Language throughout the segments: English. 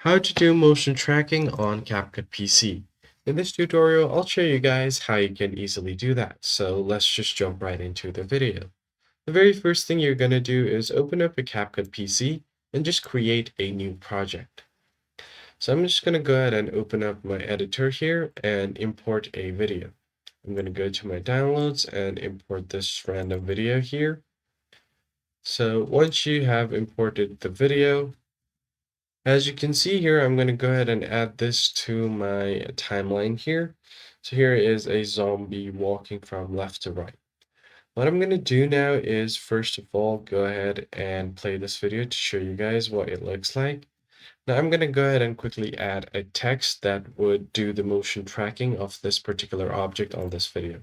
How to do motion tracking on CapCut PC. In this tutorial, I'll show you guys how you can easily do that. So let's just jump right into the video. The very first thing you're going to do is open up a CapCut PC and just create a new project. So I'm just going to go ahead and open up my editor here and import a video. I'm going to go to my downloads and import this random video here. So once you have imported the video, as you can see here, I'm going to go ahead and add this to my timeline here. So here is a zombie walking from left to right. What I'm going to do now is, first of all, go ahead and play this video to show you guys what it looks like. Now I'm going to go ahead and quickly add a text that would do the motion tracking of this particular object on this video.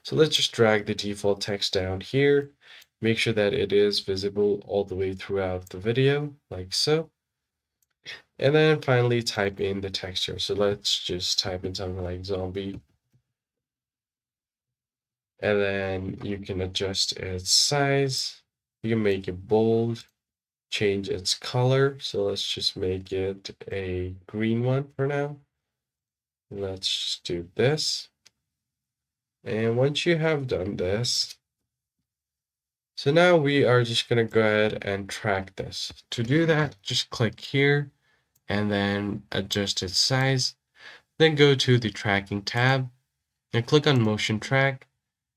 So let's just drag the default text down here. Make sure that it is visible all the way throughout the video, like so. And then finally type in the texture. So let's just type in something like zombie. And then you can adjust its size. You can make it bold, change its color. So let's just make it a green one for now. Let's just do this. And once you have done this, so now we are just going to go ahead and track this. To do that, just click here and then adjust its size. Then go to the tracking tab and click on motion track.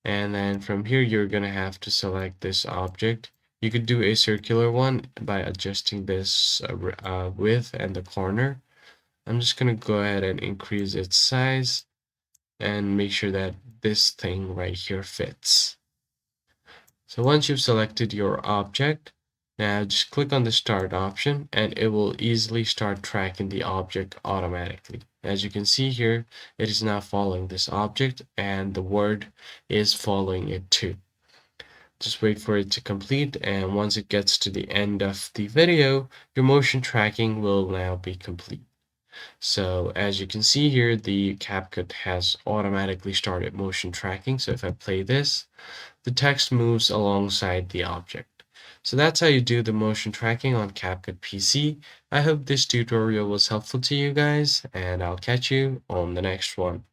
And then from here, you're going to have to select this object. You could do a circular one by adjusting this width and the corner. I'm just going to go ahead and increase its size and make sure that this thing right here fits. So once you've selected your object, now just click on the start option and it will easily start tracking the object automatically. As you can see here, it is now following this object and the word is following it too. Just wait for it to complete, and once it gets to the end of the video, your motion tracking will now be complete. So as you can see here, the CapCut has automatically started motion tracking. So if I play this, the text moves alongside the object. So that's how you do the motion tracking on CapCut PC. I hope this tutorial was helpful to you guys, and I'll catch you on the next one.